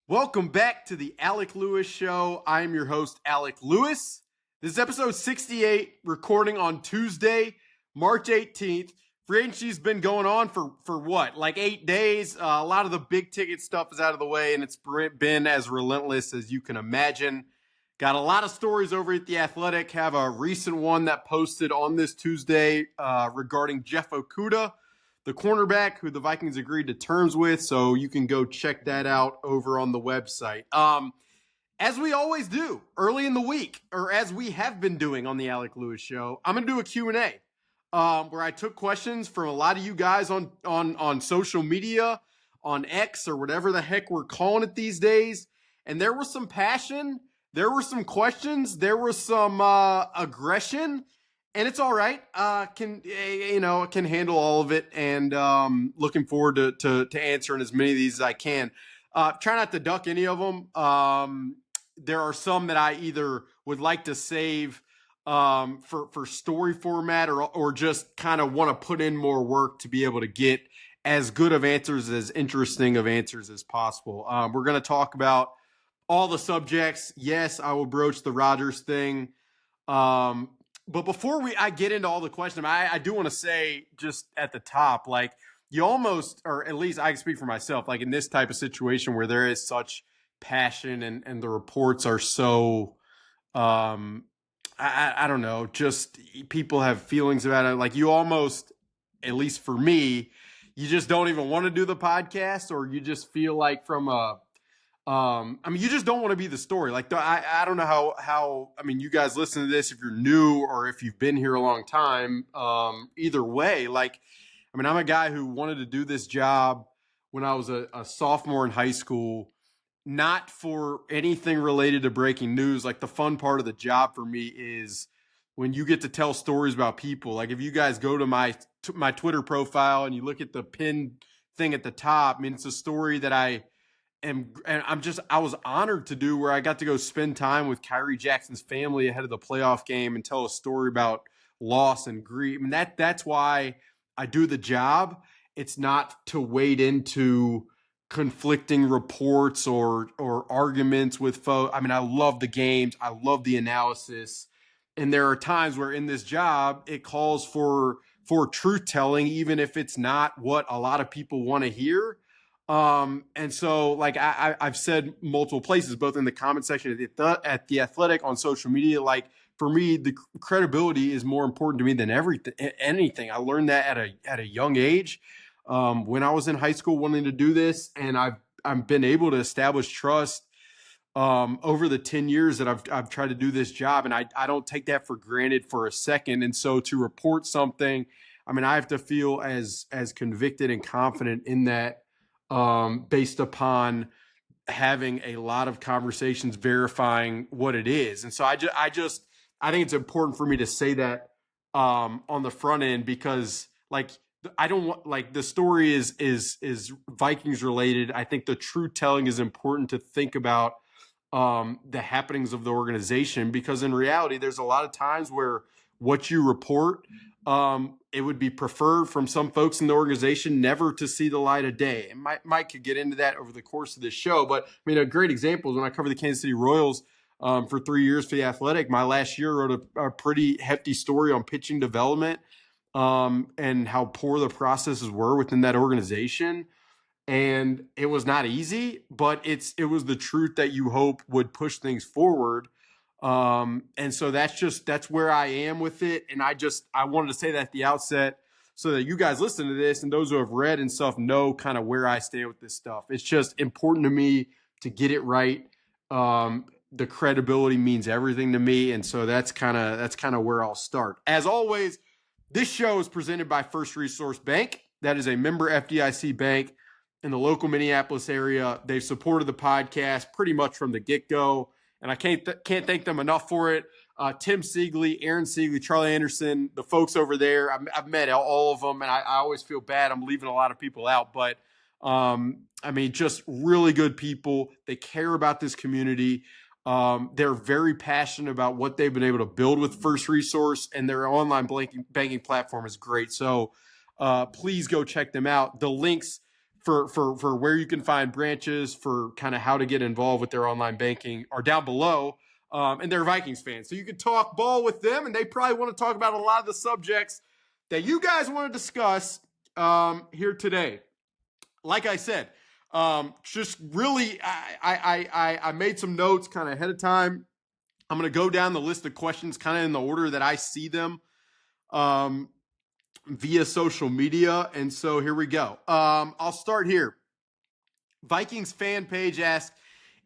Welcome back to the Alec Lewis Show. I am your host, Alec Lewis. This is episode 68, recording on Tuesday, March 18th. Free agency's been going on for what, like 8 days? A lot of the big ticket stuff is out of the way, and it's been as relentless as you can imagine. Got a lot of stories over at The Athletic. Have a recent one that posted on this Tuesday regarding Jeff Okuda, the cornerback who the Vikings agreed to terms with, so you can go check that out over on the website. As we always do early in the week, or as we have been doing on the Alec Lewis Show, I'm going to do a Q&A where I took questions from a lot of you guys on social media, on X, or whatever the heck we're calling it these days. And there was some passion, there were some questions, there was some aggression. And it's all right. Can handle all of it, and looking forward to answering as many of these as I can. Try not to duck any of them. There are some that I either would like to save for story format, or just kind of want to put in more work to be able to get as good of answers, as interesting of answers as possible. We're going to talk about all the subjects. Yes, I will broach the Rodgers thing. But before I get into all the questions, I do want to say just at the top, like, you almost, or at least I can speak for myself, like in this type of situation where there is such passion and the reports are so, I don't know, just people have feelings about it. Like, you almost, at least for me, you just don't even want to do the podcast, or you just feel like you just don't want to be the story. Like, I don't know how, you guys listen to this if you're new or if you've been here a long time. Either way, like, I'm a guy who wanted to do this job when I was a sophomore in high school, not for anything related to breaking news. Like, the fun part of the job for me is when you get to tell stories about people. Like, if you guys go to my Twitter profile and you look at the pinned thing at the top, it's a story that I was honored to do, where I got to go spend time with Kyrie Jackson's family ahead of the playoff game and tell a story about loss and grief. That's why I do the job. It's not to wade into conflicting reports or arguments with folks. I love the games. I love the analysis. And there are times where in this job, it calls for truth telling, even if it's not what a lot of people want to hear. And so, like, I've said multiple places, both in the comment section at the Athletic, on social media, like, for me, the credibility is more important to me than anything. I learned that at a young age, when I was in high school wanting to do this, and I've been able to establish trust over the 10 years that I've tried to do this job, and I don't take that for granted for a second. And so to report something, I have to feel as convicted and confident in that, based upon having a lot of conversations verifying what it is. And so I think it's important for me to say that on the front end, because, like, I don't want, like, the story is Vikings related. I think the truth telling is important to think about the happenings of the organization, because in reality, there's a lot of times where what you report, it would be preferred from some folks in the organization never to see the light of day. And Mike could get into that over the course of this show. But a great example is when I covered the Kansas City Royals for 3 years for The Athletic. My last year wrote a pretty hefty story on pitching development and how poor the processes were within that organization. And it was not easy, but it was the truth that you hope would push things forward. And so that's where I am with it. And I wanted to say that at the outset, so that you guys listen to this and those who have read and stuff know kind of where I stand with this stuff. It's just important to me to get it right. The credibility means everything to me. And so that's kind of where I'll start. As always, this show is presented by First Resource Bank. That is a member FDIC bank in the local Minneapolis area. They've supported the podcast pretty much from the get-go, and I can't thank them enough for it. Tim Siegley, Aaron Siegley, Charlie Anderson, the folks over there, I've met all of them, and I always feel bad I'm leaving a lot of people out, but just really good people. They care about this community. They're very passionate about what they've been able to build with First Resource, and their online banking platform is great. So please go check them out. The links for where you can find branches for kind of how to get involved with their online banking are down below. And they're Vikings fans. So you can talk ball with them, and they probably want to talk about a lot of the subjects that you guys want to discuss here today. Like I said, just really, I made some notes kind of ahead of time. I'm going to go down the list of questions kind of in the order that I see them via social media. And so here we go. I'll start here. Vikings fan page asks,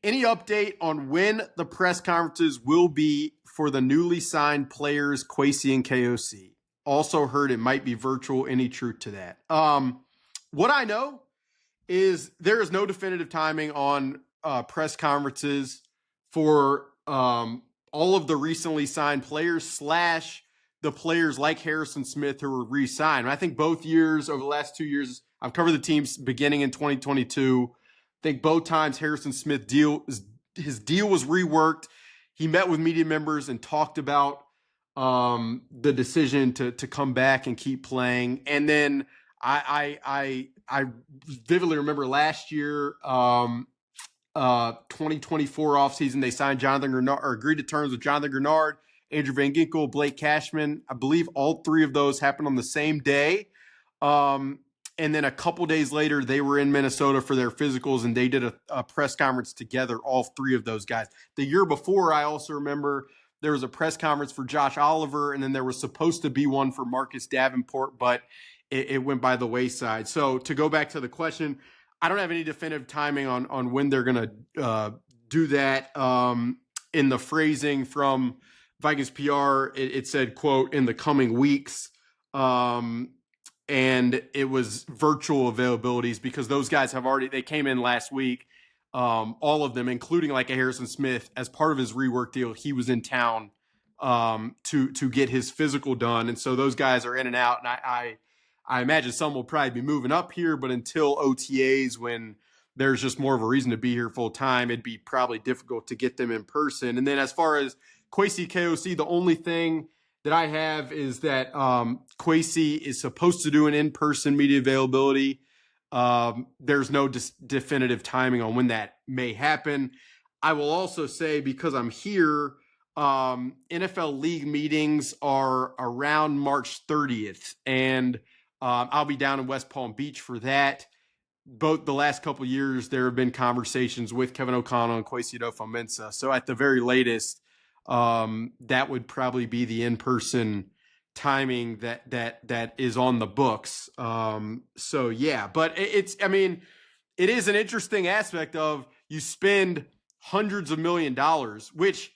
any update on when the press conferences will be for the newly signed players, Kwesi and KOC? Also heard it might be virtual. Any truth to that? What I know is there is no definitive timing on press conferences for all of the recently signed players / the players like Harrison Smith who were re-signed. I think both years over the last 2 years, I've covered the teams beginning in 2022. I think both times Harrison Smith his deal was reworked. He met with media members and talked about the decision to come back and keep playing. And then I vividly remember last year, 2024 offseason, they signed Jonathan Grenard, or agreed to terms with Jonathan Grenard, Andrew Van Ginkel, Blake Cashman. I believe all three of those happened on the same day. And then a couple days later, they were in Minnesota for their physicals, and they did a press conference together, all three of those guys. The year before, I also remember there was a press conference for Josh Oliver, and then there was supposed to be one for Marcus Davenport, but it went by the wayside. So to go back to the question, I don't have any definitive timing on when they're going to do that. In the phrasing from Vikings PR, it said, quote, in the coming weeks. And it was virtual availabilities because those guys they came in last week. All of them, including like a Harrison Smith, as part of his rework deal, he was in town to get his physical done. And so those guys are in and out. And I imagine some will probably be moving up here, but until OTAs, when there's just more of a reason to be here full time, it'd be probably difficult to get them in person. And then as far as Kwesi KOC, the only thing that I have is that Kwesi is supposed to do an in-person media availability. There's no definitive timing on when that may happen. I will also say, because I'm here, NFL league meetings are around March 30th, and I'll be down in West Palm Beach for that. Both the last couple of years, there have been conversations with Kevin O'Connell and Kwesi Adofo-Mensah. So at the very latest, that would probably be the in-person timing that is on the books. So yeah, but it is an interesting aspect of you spend hundreds of $1 million, which,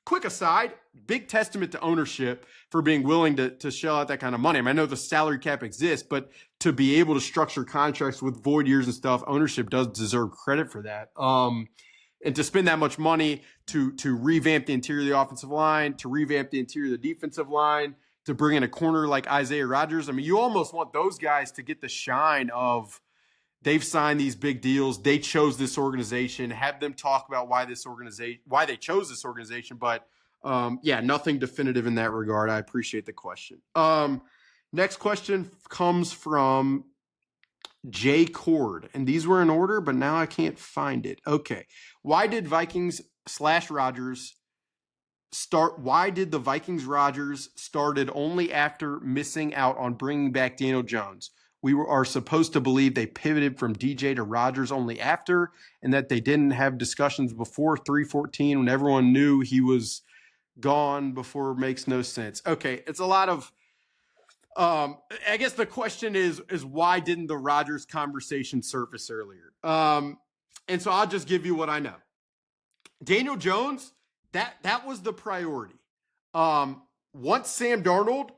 quick aside, big testament to ownership for being willing to shell out that kind of money. I know the salary cap exists, but to be able to structure contracts with void years and stuff, ownership does deserve credit for that. And to spend that much money to revamp the interior of the offensive line, to revamp the interior of the defensive line, to bring in a corner like Isaiah Rodgers. I mean, you almost want those guys to get the shine of they've signed these big deals. They chose this organization. Have them talk about why they chose this organization. But yeah, nothing definitive in that regard. I appreciate the question. Next question comes from Jay Cord, and these were in order, but now I can't find it. Okay. Why did Vikings / Rodgers start? Why did the Vikings Rodgers started only after missing out on bringing back Daniel Jones? We are supposed to believe they pivoted from DJ to Rodgers only after, and that they didn't have discussions before 3/14 when everyone knew he was gone before. Makes no sense. Okay. It's a lot of, I guess the question is why didn't the Rodgers conversation surface earlier? And so I'll just give you what I know. Daniel Jones, that was the priority. Once Sam Darnold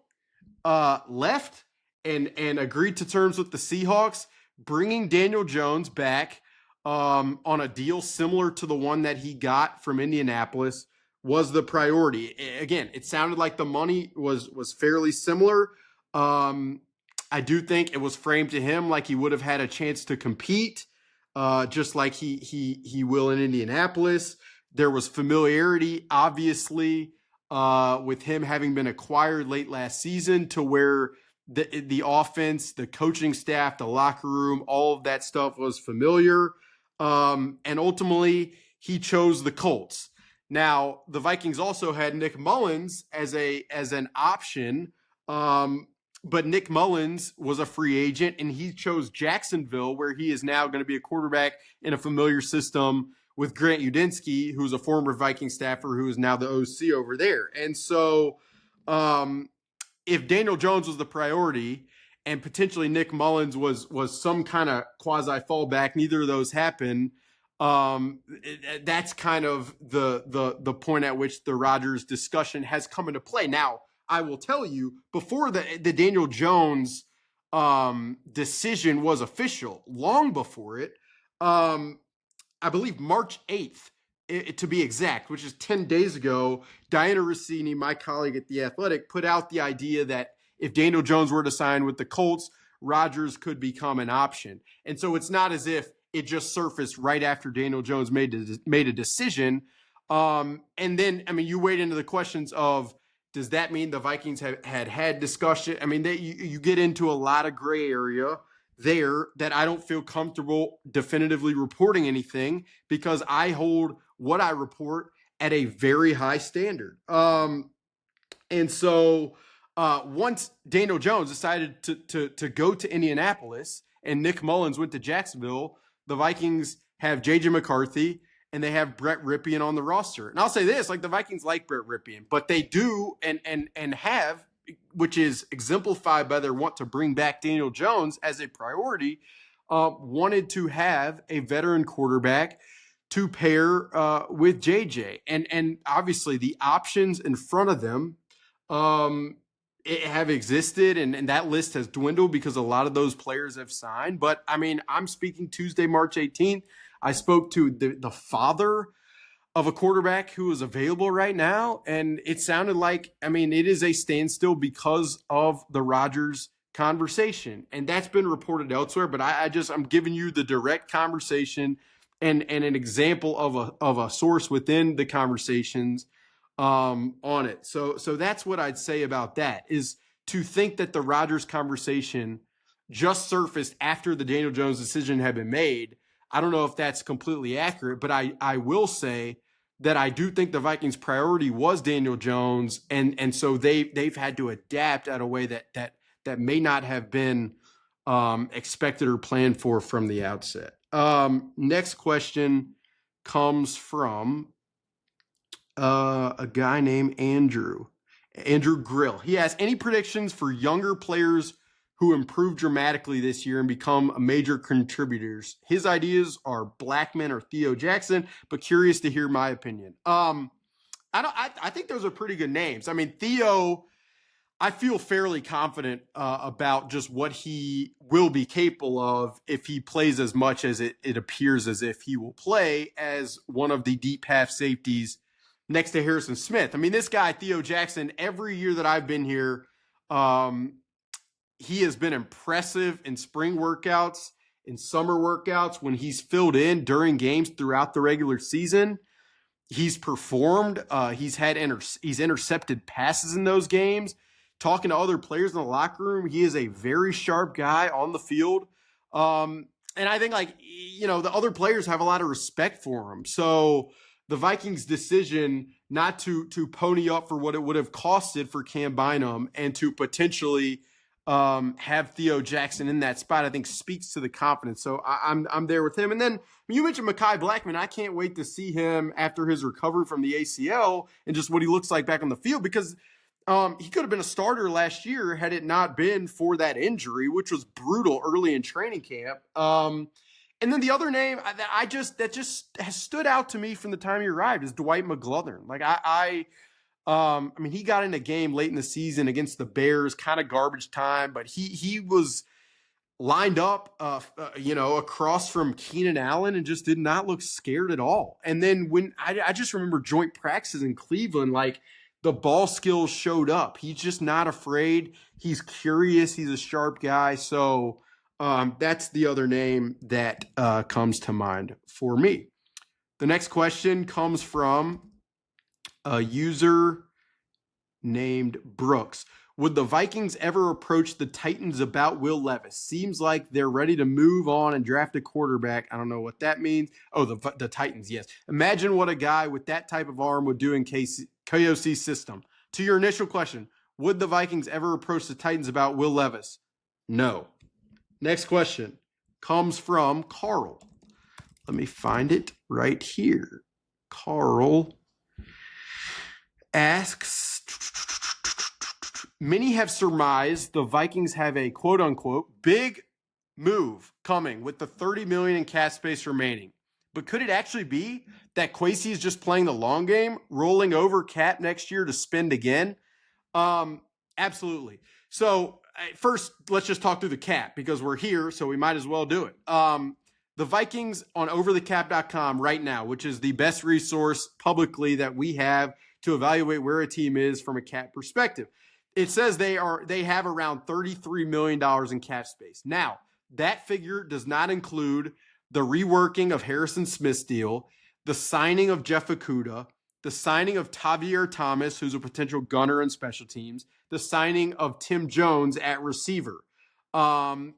left and agreed to terms with the Seahawks, bringing Daniel Jones back on a deal similar to the one that he got from Indianapolis was the priority. Again, it sounded like the money was fairly similar. I do think it was framed to him like he would have had a chance to compete, just like he will in Indianapolis. There was familiarity, obviously, with him having been acquired late last season, to where the offense, the coaching staff, the locker room, all of that stuff was familiar. And ultimately, he chose the Colts. Now, the Vikings also had Nick Mullins as an option, but Nick Mullins was a free agent, and he chose Jacksonville, where he is now going to be a quarterback in a familiar system with Grant Udinski, who's a former Viking staffer who is now the OC over there. And so if Daniel Jones was the priority and potentially Nick Mullins was some kind of quasi fallback, neither of those happened. That's kind of the point at which the Rodgers discussion has come into play. Now, I will tell you, before the Daniel Jones decision was official, long before it, I believe March 8th, to be exact, which is 10 days ago, Diana Rossini, my colleague at The Athletic, put out the idea that if Daniel Jones were to sign with the Colts, Rodgers could become an option. And so it's not as if it just surfaced right after Daniel Jones made a decision. And then, I mean, you wade into the questions of, does that mean the Vikings had discussion? I mean, you get into a lot of gray area there that I don't feel comfortable definitively reporting anything, because I hold what I report at a very high standard. And so once Daniel Jones decided to go to Indianapolis and Nick Mullins went to Jacksonville, the Vikings have J.J. McCarthy and they have Brett Rypien on the roster. And I'll say this, like, the Vikings like Brett Rypien, but they do and have, which is exemplified by their want to bring back Daniel Jones as a priority, wanted to have a veteran quarterback to pair with JJ. And obviously the options in front of them have existed, and that list has dwindled because a lot of those players have signed. But, I mean, I'm speaking Tuesday, March 18th. I spoke to the father of a quarterback who is available right now, and it sounded like, I mean, it is a standstill because of the Rodgers conversation, and that's been reported elsewhere. But I'm giving you the direct conversation and an example of a source within the conversations on it. So that's what I'd say about that, is to think that the Rodgers conversation just surfaced after the Daniel Jones decision had been made. I don't know if that's completely accurate, but I will say that I do think the Vikings' priority was Daniel Jones, and so they've had to adapt in a way that may not have been expected or planned for from the outset. Next question comes from a guy named Andrew Grill. He has any predictions for younger players who improve dramatically this year and become major contributors? His ideas are Blackman or Theo Jackson, but curious to hear my opinion. I think those are pretty good names. I mean, Theo, I feel fairly confident about just what he will be capable of if he plays as much as it appears as if he will play as one of the deep half safeties next to Harrison Smith. I mean, this guy, Theo Jackson, every year that I've been here, he has been impressive in spring workouts, in summer workouts, when he's filled in during games throughout the regular season. He's performed. He's intercepted passes in those games. Talking to other players in the locker room, he is a very sharp guy on the field. And I think, like, the other players have a lot of respect for him. So the Vikings' decision not to pony up for what it would have costed for Cam Bynum and to potentially have Theo Jackson in that spot, I think speaks to the confidence. So I'm there with him. And then you mentioned Mekhi Blackman. I can't wait to see him after his recovery from the ACL and just what he looks like back on the field, because he could have been a starter last year had it not been for that injury, which was brutal early in training camp. And then the other name that just has stood out to me from the time he arrived is Dwight McGlothern. Like, I mean, he got in a game late in the season against the Bears, kind of garbage time, but he was lined up, across from Keenan Allen and just did not look scared at all. And then when I just remember joint practices in Cleveland, like, the ball skills showed up. He's just not afraid. He's curious. He's a sharp guy. So that's the other name that comes to mind for me. The next question comes from a user named Brooks. Would the Vikings ever approach the Titans about Will Levis? Seems like they're ready to move on and draft a quarterback. I don't know what that means. Oh, the Titans, yes. Imagine what a guy with that type of arm would do in KOC's system. To your initial question, would the Vikings ever approach the Titans about Will Levis? No. Next question comes from Carl. Let me find it right here. Carl asks, many have surmised the Vikings have a quote-unquote big move coming with the $30 million in cap space remaining. But could it actually be that Kwesi is just playing the long game, rolling over cap next year to spend again? Absolutely. So first, let's just talk through the cap because we're here, so we might as well do it. The Vikings on overthecap.com right now, which is the best resource publicly that we have to evaluate where a team is from a cap perspective. It says they have around $33 million in cap space. Now, that figure does not include the reworking of Harrison Smith's deal, the signing of Jeff Okuda, the signing of Tavier Thomas, who's a potential gunner in special teams, the signing of Tim Jones at receiver, or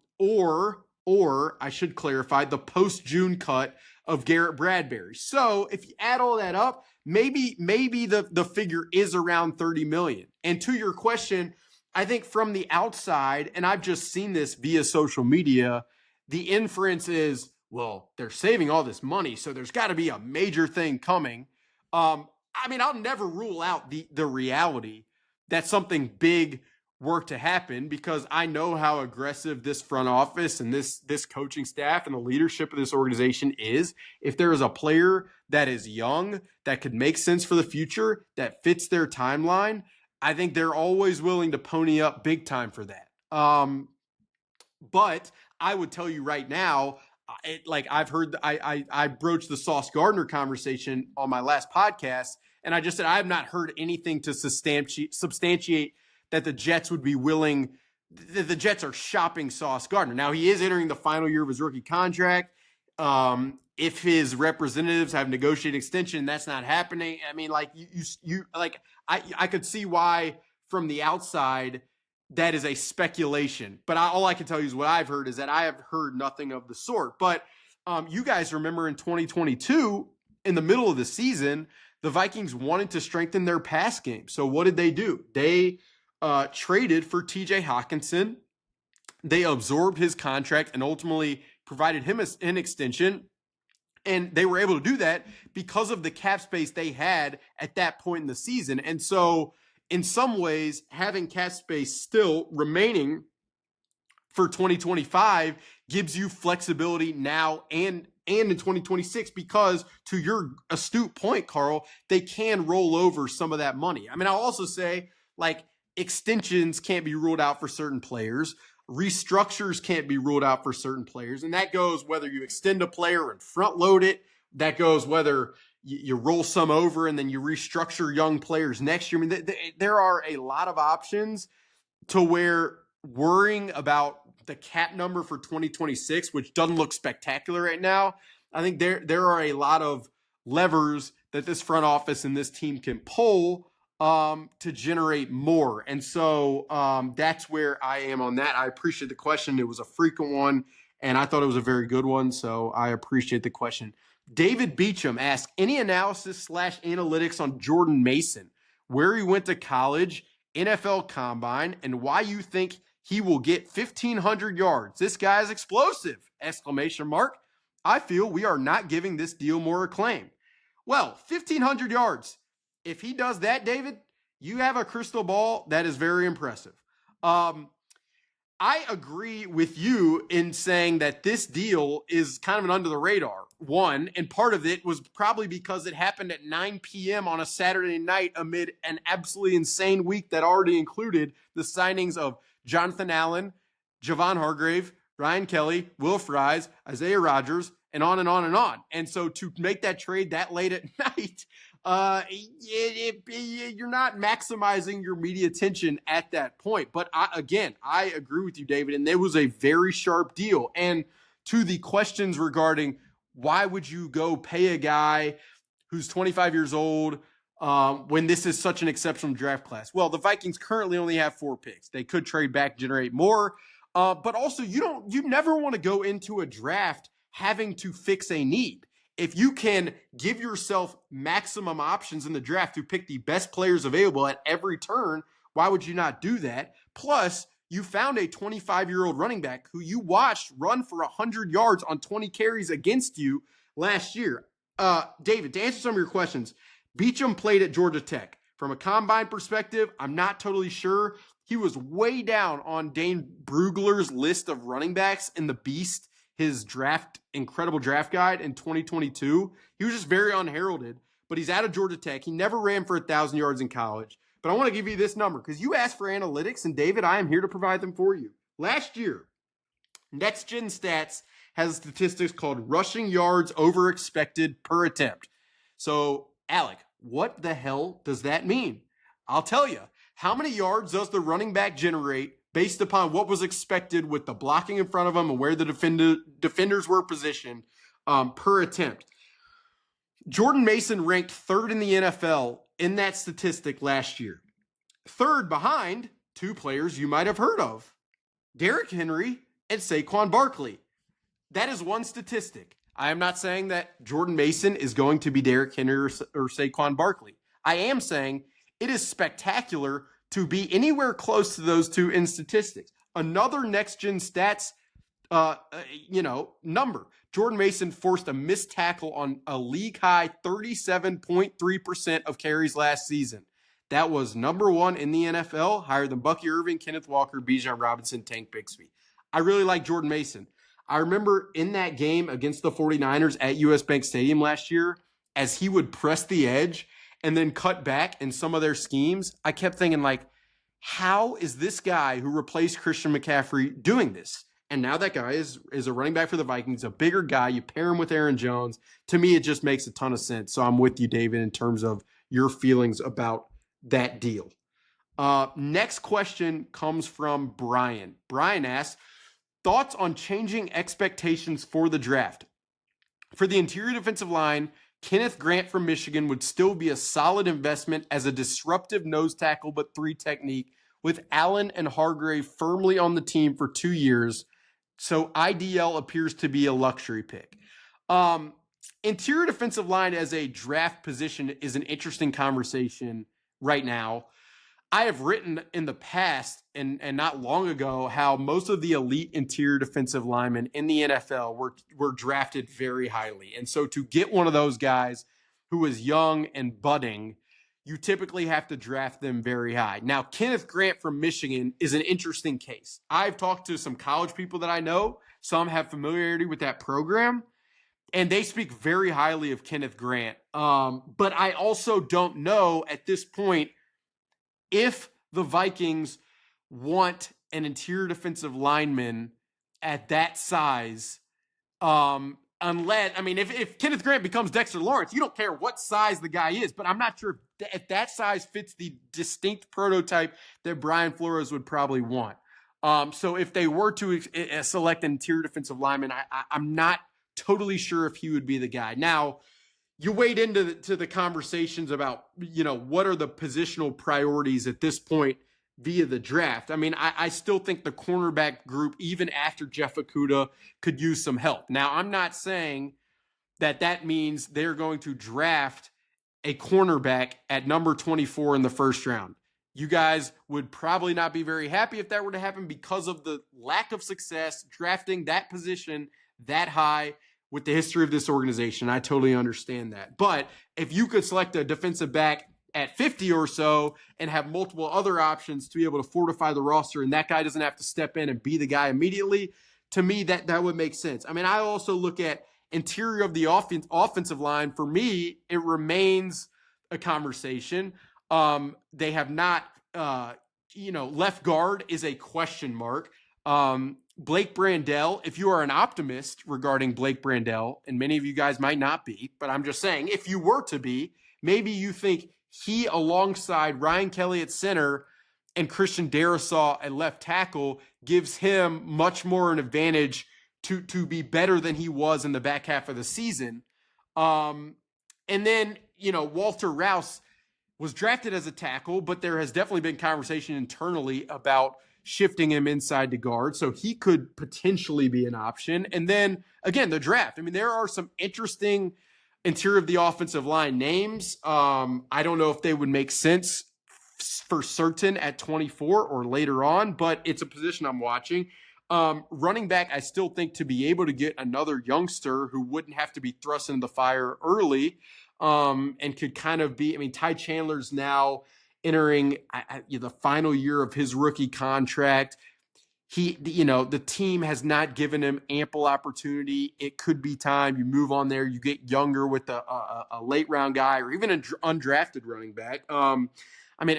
I should clarify, the post-June cut of Garrett Bradbury. So if you add all that up, maybe the figure is around $30 million. And to your question, I think from the outside, and I've just seen this via social media, the inference is, well, they're saving all this money, so there's got to be a major thing coming. I mean, I'll never rule out the reality that something big were to happen because I know how aggressive this front office and this coaching staff and the leadership of this organization is. If there is a player that is young, that could make sense for the future, that fits their timeline, I think they're always willing to pony up big time for that. But I would tell you right now, I've heard, I broached the Sauce Gardner conversation on my last podcast, and I just said I have not heard anything to substantiate that the Jets would be willing. The Jets are shopping Sauce Gardner. Now, he is entering the final year of his rookie contract. If his representatives have negotiated extension, that's not happening. I mean, I could see why from the outside that is a speculation. But all I can tell you is what I've heard is that I have heard nothing of the sort. But you guys remember in 2022, in the middle of the season, the Vikings wanted to strengthen their pass game. So what did they do? They traded for TJ Hawkinson. They absorbed his contract and ultimately provided him an extension. And they were able to do that because of the cap space they had at that point in the season. And so in some ways, having cap space still remaining for 2025 gives you flexibility now and in 2026 because, to your astute point, Carl, they can roll over some of that money. I mean, I'll also say, extensions can't be ruled out for certain players. Restructures can't be ruled out for certain players. And that goes whether you extend a player and front load it. That goes whether you roll some over and then you restructure young players next year. I mean, there are a lot of options to where worrying about the cap number for 2026, which doesn't look spectacular right now, I think there are a lot of levers that this front office and this team can pull to generate more. And so that's where I am on that. I appreciate the question. It was a frequent one, and I thought it was a very good one, so I appreciate the question. David Beecham asked, any analysis/analytics on Jordan Mason, where he went to college, NFL Combine, and why you think he will get 1,500 yards? This guy is explosive! ! I feel we are not giving this deal more acclaim. Well, 1,500 yards. If he does that, David, you have a crystal ball that is very impressive. I agree with you in saying that this deal is kind of an under the radar one, and part of it was probably because it happened at 9 p.m. on a Saturday night amid an absolutely insane week that already included the signings of Jonathan Allen, Javon Hargrave, Ryan Kelly, Will Fries, Isaiah Rodgers, and on and on and on. And so to make that trade that late at night, you're not maximizing your media attention at that point. But I agree with you, David, and it was a very sharp deal. And to the questions regarding why would you go pay a guy who's 25 years old, when this is such an exceptional draft class? Well, the Vikings currently only have 4 picks. They could trade back, generate more. But also, you never want to go into a draft having to fix a need. If you can give yourself maximum options in the draft to pick the best players available at every turn, why would you not do that? Plus, you found a 25-year-old running back who you watched run for 100 yards on 20 carries against you last year. David, to answer some of your questions, Beachum played at Georgia Tech. From a combine perspective, I'm not totally sure. He was way down on Dane Brugler's list of running backs in the Beast, his incredible draft guide in 2022. He was just very unheralded, but he's out of Georgia Tech. He never ran for 1,000 yards in college. But I want to give you this number because you asked for analytics, and David, I am here to provide them for you. Last year, Next Gen Stats has statistics called rushing yards over expected per attempt. So, Alec, what the hell does that mean? I'll tell you. How many yards does the running back generate based upon what was expected with the blocking in front of him and where the defenders were positioned per attempt? Jordan Mason ranked 3rd in the NFL in that statistic last year. 3rd behind 2 players you might have heard of, Derrick Henry and Saquon Barkley. That is one statistic. I am not saying that Jordan Mason is going to be Derrick Henry or Saquon Barkley. I am saying it is spectacular to be anywhere close to those 2 in statistics. Another next-gen stats number. Jordan Mason forced a missed tackle on a league-high 37.3% of carries last season. That was number 1 in the NFL, higher than Bucky Irving, Kenneth Walker, Bijan Robinson, Tank Bixby. I really like Jordan Mason. I remember in that game against the 49ers at US Bank Stadium last year, as he would press the edge and then cut back in some of their schemes, I kept thinking, like, how is this guy who replaced Christian McCaffrey doing this? And now that guy is a running back for the Vikings, a bigger guy. You pair him with Aaron Jones. To me, it just makes a ton of sense. So I'm with you, David, in terms of your feelings about that deal. Next question comes from Brian. Brian asks, thoughts on changing expectations for the draft? For the interior defensive line, Kenneth Grant from Michigan would still be a solid investment as a disruptive nose tackle but 3 technique, with Allen and Hargrave firmly on the team for 2 years. So IDL appears to be a luxury pick. Interior defensive line as a draft position is an interesting conversation right now. I have written in the past and not long ago how most of the elite interior defensive linemen in the NFL were drafted very highly. And so to get one of those guys who is young and budding, you typically have to draft them very high. Now, Kenneth Grant from Michigan is an interesting case. I've talked to some college people that I know. Some have familiarity with that program, and they speak very highly of Kenneth Grant. But I also don't know at this point if the Vikings want an interior defensive lineman at that size, if Kenneth Grant becomes Dexter Lawrence, you don't care what size the guy is, but I'm not sure if that size fits the distinct prototype that Brian Flores would probably want. So if they were to select an interior defensive lineman, I'm not totally sure if he would be the guy. Now, you wade into the conversations about, what are the positional priorities at this point via the draft. I mean, I still think the cornerback group, even after Jeff Okuda, could use some help. Now, I'm not saying that means they're going to draft a cornerback at number 24 in the first round. You guys would probably not be very happy if that were to happen because of the lack of success drafting that position that high with the history of this organization. I totally understand that. But if you could select a defensive back at 50 or so and have multiple other options to be able to fortify the roster, and that guy doesn't have to step in and be the guy immediately, to me, that would make sense. I mean, I also look at interior of the offensive line. For me, it remains a conversation. They have not, left guard is a question mark. Blake Brandel, if you are an optimist regarding Blake Brandel, and many of you guys might not be, but I'm just saying, if you were to be, maybe you think he, alongside Ryan Kelly at center and Christian Darrisaw at left tackle, gives him much more an advantage to be better than he was in the back half of the season. And then, Walter Rouse, was drafted as a tackle, but there has definitely been conversation internally about shifting him inside to guard. So he could potentially be an option. And then again, the draft. I mean, there are some interesting interior of the offensive line names. I don't know if they would make sense for certain at 24 or later on, but it's a position I'm watching. Running back, I still think to be able to get another youngster who wouldn't have to be thrust into the fire early, and could kind of be, I mean, Ty Chandler's now entering the final year of his rookie contract. The team has not given him ample opportunity. It could be time you move on there. You get younger with a late round guy or even an undrafted running back.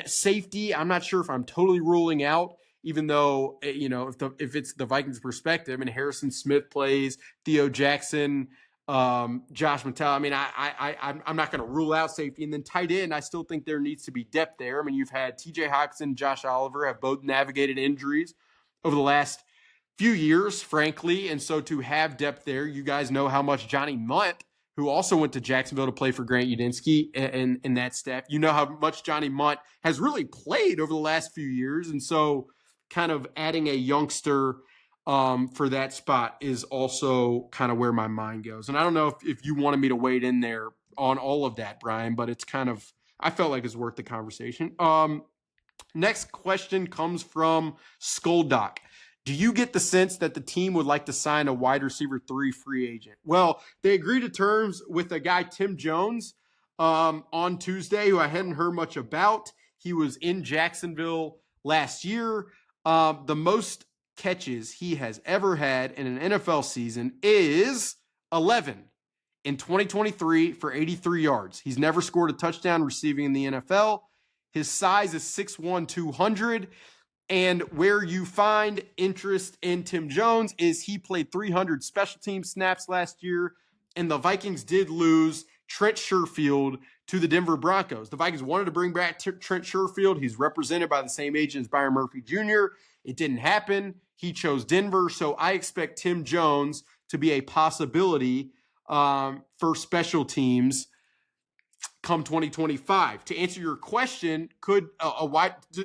Safety, I'm not sure if I'm totally ruling out, even though, if it's the Vikings perspective, and Harrison Smith plays, Theo Jackson, Josh Mattel. I mean, I'm not going to rule out safety. And then tight end, I still think there needs to be depth there. I mean, you've had TJ Hockenson, Josh Oliver have both navigated injuries over the last few years, frankly. And so to have depth there, you guys know how much Johnny Munt, who also went to Jacksonville to play for Grant Udinski and that staff, you know how much Johnny Munt has really played over the last few years. And so kind of adding a youngster for that spot is also kind of where my mind goes. And I don't know if you wanted me to wade in there on all of that, Brian, but it's kind of, I felt like it's worth the conversation. Next question comes from Skuldock. Do you get the sense that the team would like to sign a wide receiver 3 free agent? Well, they agreed to terms with a guy, Tim Jones, on Tuesday, who I hadn't heard much about. He was in Jacksonville last year. The most catches he has ever had in an NFL season is 11 in 2023 for 83 yards. He's never scored a touchdown receiving in the NFL. His size is 6'1", 200. And where you find interest in Tim Jones is he played 300 special team snaps last year, and the Vikings did lose Trent Sherfield to the Denver Broncos. The Vikings wanted to bring back Trent Sherfield. He's represented by the same agent as Byron Murphy Jr. It didn't happen. He chose Denver, so I expect Tim Jones to be a possibility for special teams come 2025. To answer your question,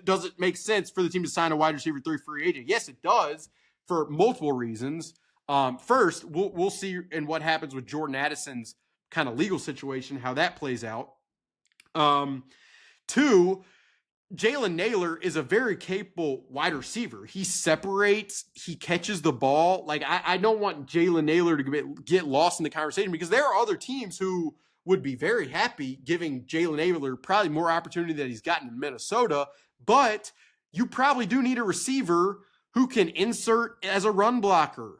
does it make sense for the team to sign a wide receiver 3 free agent? Yes, it does, for multiple reasons. First, we'll see in what happens with Jordan Addison's kind of legal situation, how that plays out. Two, Jalen Naylor is a very capable wide receiver. He separates, he catches the ball. Like, I don't want Jalen Naylor to get lost in the conversation, because there are other teams who would be very happy giving Jalen Naylor probably more opportunity than he's gotten in Minnesota. But you probably do need a receiver who can insert as a run blocker.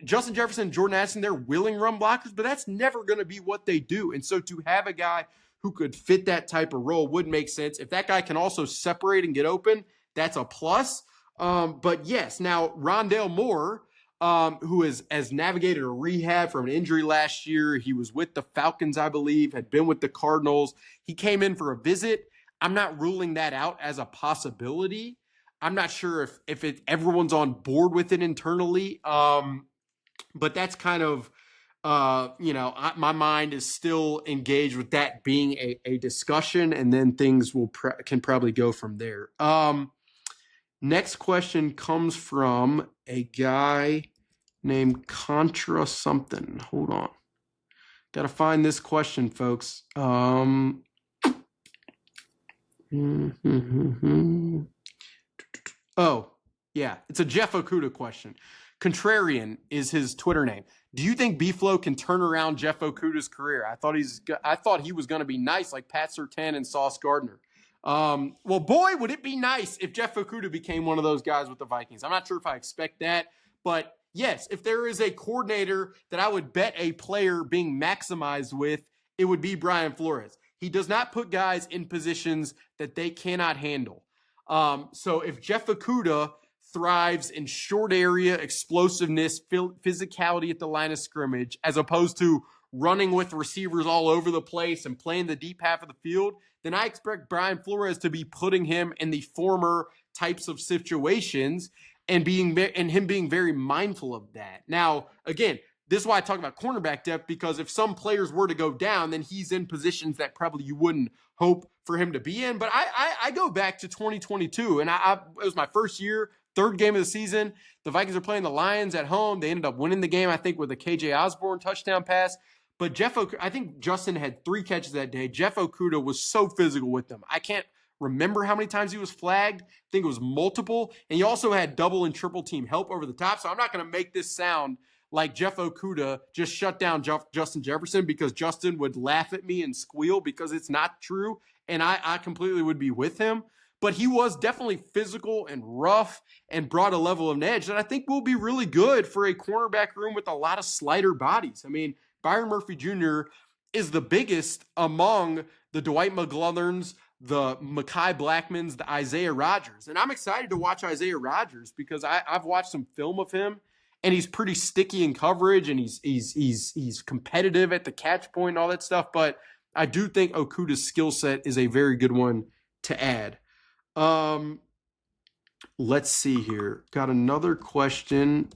Justin Jefferson and Jordan Addison, they're willing run blockers, but that's never going to be what they do. And so to have a guy who could fit that type of role would make sense. If that guy can also separate and get open, that's a plus. But yes, now Rondale Moore, who has navigated a rehab from an injury last year. He was with the Falcons, I believe, had been with the Cardinals. He came in for a visit. I'm not ruling that out as a possibility. I'm not sure if everyone's on board with it internally. But that's kind of, my mind is still engaged with that being a discussion, and then things can probably go from there. Next question comes from a guy named Contra something. Hold on. Got to find this question, folks. Oh, yeah. It's a Jeff Okuda question. Contrarian is his Twitter name. Do you think B-Flow can turn around Jeff Okuda's career? I thought he was going to be nice like Pat Surtain and Sauce Gardner. Well, boy, would it be nice if Jeff Okuda became one of those guys with the Vikings. I'm not sure if I expect that, but yes, if there is a coordinator that I would bet a player being maximized with, it would be Brian Flores. He does not put guys in positions that they cannot handle. So if Jeff Okuda thrives in short area explosiveness, physicality at the line of scrimmage, as opposed to running with receivers all over the place and playing the deep half of the field, then I expect Brian Flores to be putting him in the former types of situations and him being very mindful of that. Now, again, this is why I talk about cornerback depth, because if some players were to go down, then he's in positions that probably you wouldn't hope for him to be in. But I go back to 2022, and it was my first year, third game of the season. The Vikings are playing the Lions at home. They ended up winning the game, I think, with a KJ Osborne touchdown pass. But I think Justin had 3 catches that day. Jeff Okuda was so physical with them. I can't remember how many times he was flagged. I think it was multiple. And he also had double and triple team help over the top. So I'm not going to make this sound like Jeff Okuda just shut down Justin Jefferson, because Justin would laugh at me and squeal, because it's not true. And I completely would be with him. But he was definitely physical and rough and brought a level of edge that I think will be really good for a cornerback room with a lot of slider bodies. I mean, Byron Murphy Jr. is the biggest among the Dwight McGlothers, the Mekhi Blackmans, the Isaiah Rodgers. And I'm excited to watch Isaiah Rodgers, because I've watched some film of him, and he's pretty sticky in coverage, and he's competitive at the catch point and all that stuff. But I do think Okuda's skill set is a very good one to add. Let's see here. Got another question.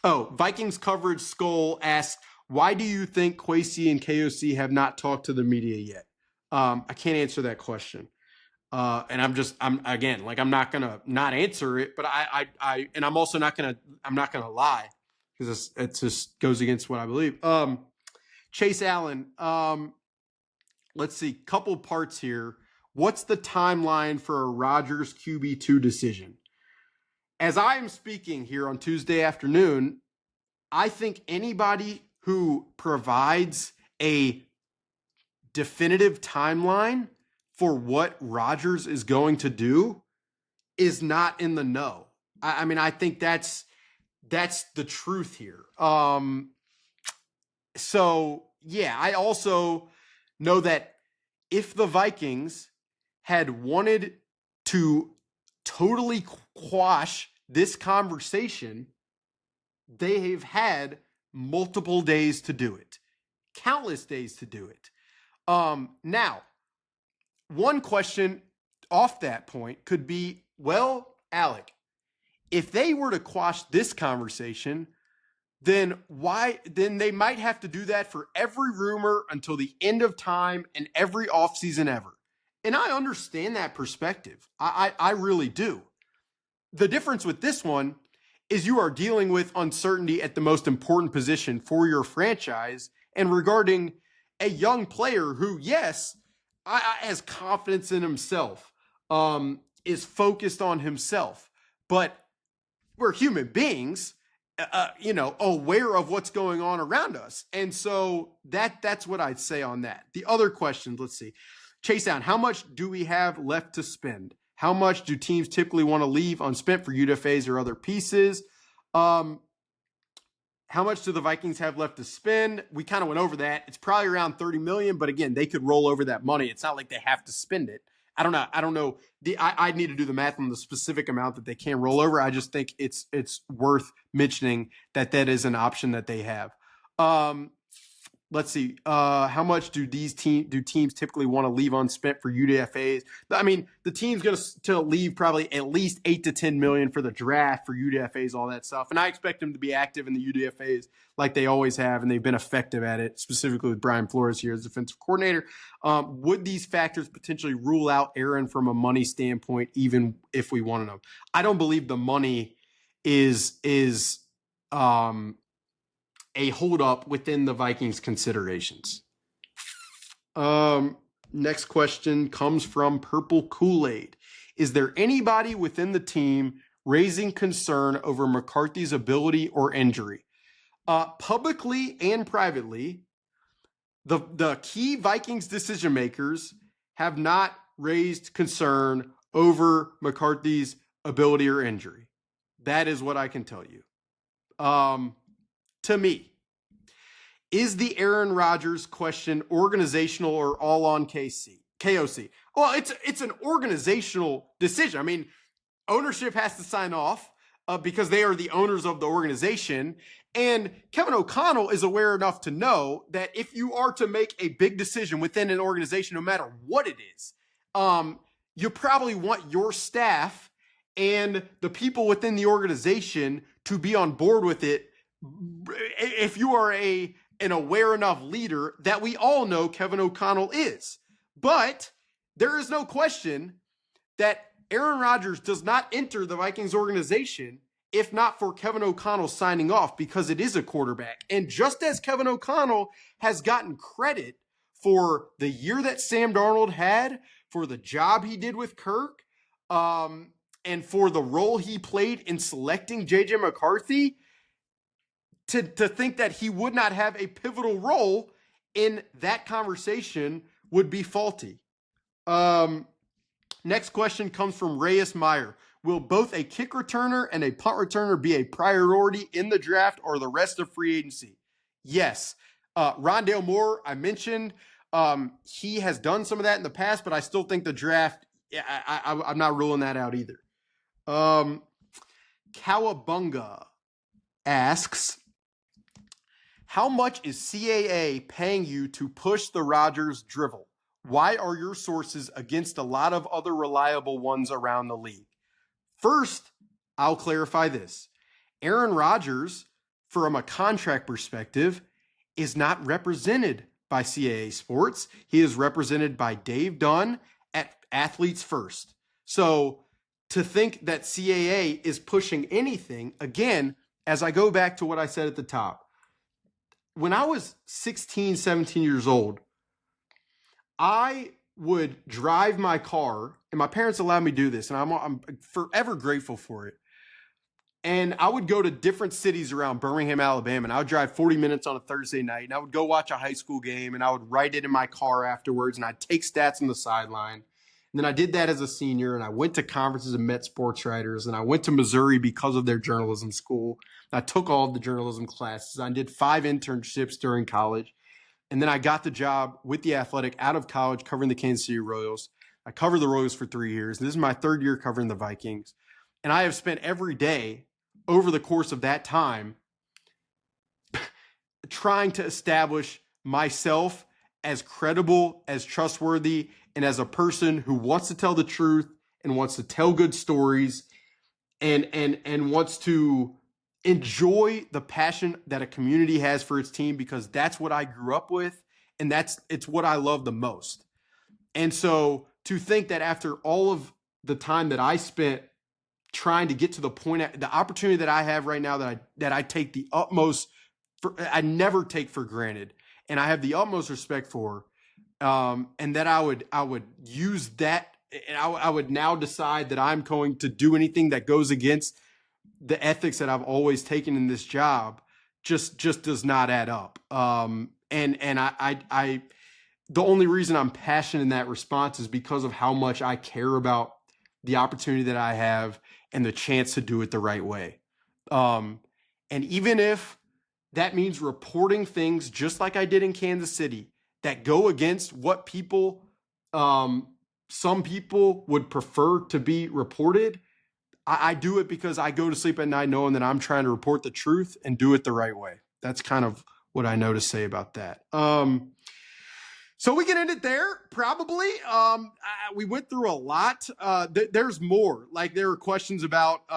Vikings Coverage Skull asks, why do you think Kwesi and KOC have not talked to the media yet? I can't answer that question. And I'm not gonna not answer it, but I'm also not gonna lie, because it just goes against what I believe. Chase Allen, let's see, couple parts here. What's the timeline for a Rodgers QB2 decision? As I am speaking here on Tuesday afternoon, I think anybody who provides a definitive timeline for what Rodgers is going to do is not in the know. I mean, I think that's the truth here. So yeah, I also know that if the Vikings had wanted to totally quash this conversation, they've had multiple days to do it, countless days to do it. Now, one question off that point could be, well, Alec, if they were to quash this conversation, then they might have to do that for every rumor until the end of time and every offseason ever. And I understand that perspective. I really do. The difference with this one is you are dealing with uncertainty at the most important position for your franchise, and regarding a young player who, yes, has confidence in himself, is focused on himself, but we're human beings, aware of what's going on around us. And so that's what I'd say on that. The other questions, let's see. Chase down, how much do we have left to spend? How much do teams typically want to leave unspent for UDFAs or other pieces? How much do the Vikings have left to spend? We kind of went over that. It's probably around $30 million, but again, they could roll over that money. It's not like they have to spend it. I don't know. I need to do the math on the specific amount that they can roll over. I just think it's worth mentioning that is an option that they have. Let's see. How much do teams typically want to leave unspent for UDFAs? I mean, the team's going to leave probably at least $8 to $10 million for the draft, for UDFAs, all that stuff. And I expect them to be active in the UDFAs like they always have, and they've been effective at it, specifically with Brian Flores here as defensive coordinator. Would these factors potentially rule out Aaron from a money standpoint, even if we wanted them? I don't believe the money is a holdup within the Vikings considerations. Next question comes from Purple Kool-Aid. Is there anybody within the team raising concern over McCarthy's ability or injury? Publicly and privately, the key Vikings decision makers have not raised concern over McCarthy's ability or injury. That is what I can tell you. To me, is the Aaron Rodgers question organizational or all on KOC? Well, it's an organizational decision. I mean, ownership has to sign off because they are the owners of the organization. And Kevin O'Connell is aware enough to know that if you are to make a big decision within an organization, no matter what it is, you probably want your staff and the people within the organization to be on board with it. If you are an aware enough leader that we all know Kevin O'Connell is. But there is no question that Aaron Rodgers does not enter the Vikings organization if not for Kevin O'Connell signing off, because it is a quarterback. And just as Kevin O'Connell has gotten credit for the year that Sam Darnold had, for the job he did with Kirk, and for the role he played in selecting J.J. McCarthy, to think that he would not have a pivotal role in that conversation would be faulty. Next question comes from Reyes Meyer. Will both a kick returner and a punt returner be a priority in the draft or the rest of free agency? Yes. Rondale Moore, I mentioned, he has done some of that in the past, but I still think the draft, I'm not ruling that out either. Kawabunga asks, how much is CAA paying you to push the Rodgers drivel? Why are your sources against a lot of other reliable ones around the league? First, I'll clarify this. Aaron Rodgers, from a contract perspective, is not represented by CAA Sports. He is represented by Dave Dunn at Athletes First. So to think that CAA is pushing anything, again, as I go back to what I said at the top, when I was 16, 17 years old, I would drive my car, and my parents allowed me to do this, and I'm forever grateful for it. And I would go to different cities around Birmingham, Alabama, and I would drive 40 minutes on a Thursday night, and I would go watch a high school game, and I would write it in my car afterwards, and I'd take stats on the sideline. And then I did that as a senior, and I went to conferences and met sports writers, and I went to Missouri because of their journalism school. I took all of the journalism classes. I did 5 internships during college. And then I got the job with The Athletic out of college covering the Kansas City Royals. I covered the Royals for 3 years. This is my 3rd year covering the Vikings. And I have spent every day over the course of that time trying to establish myself as credible, as trustworthy, and as a person who wants to tell the truth and wants to tell good stories and wants to enjoy the passion that a community has for its team, because that's what I grew up with, and it's what I love the most. And so to think that after all of the time that I spent trying to get to the point, the opportunity that I have right now that I take the utmost, I never take for granted, and I have the utmost respect for, and that I would use that, and I would now decide that I'm going to do anything that goes against the ethics that I've always taken in this job, just does not add up. And I the only reason I'm passionate in that response is because of how much I care about the opportunity that I have and the chance to do it the right way. And even if that means reporting things just like I did in Kansas City that go against what people, some people would prefer to be reported, I do it because I go to sleep at night knowing that I'm trying to report the truth and do it the right way. That's kind of what I know to say about that. So we can end it there, probably. We went through a lot. There's more. Like, there are questions about,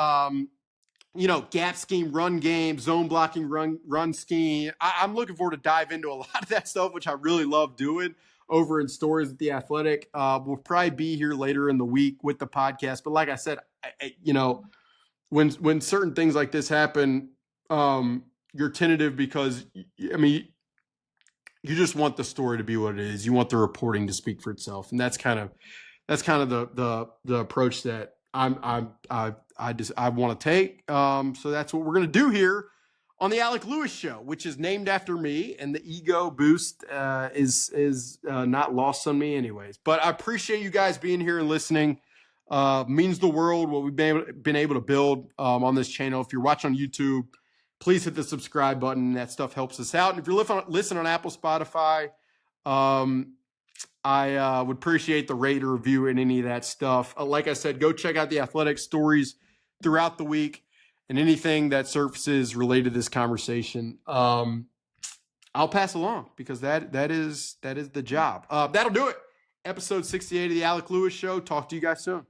gap scheme, run game, zone blocking, run scheme. I'm looking forward to dive into a lot of that stuff, which I really love doing over in Stories at The Athletic. We'll probably be here later in the week with the podcast. But like I said, when certain things like this happen, you're tentative because, you just want the story to be what it is. You want the reporting to speak for itself. And that's kind of the approach that I want to take. So that's what we're going to do here on the Alec Lewis Show, which is named after me, and the ego boost is not lost on me anyways. But I appreciate you guys being here and listening. Means the world what we've been able to build on this channel. If you're watching on YouTube, please hit the subscribe button. That stuff helps us out. And if you're listening on Apple, Spotify, I would appreciate the rate or review and any of that stuff. Like I said, go check out The Athletic stories throughout the week and anything that surfaces related to this conversation. I'll pass along because that is the job. That'll do it. Episode 68 of the Alec Lewis Show. Talk to you guys soon.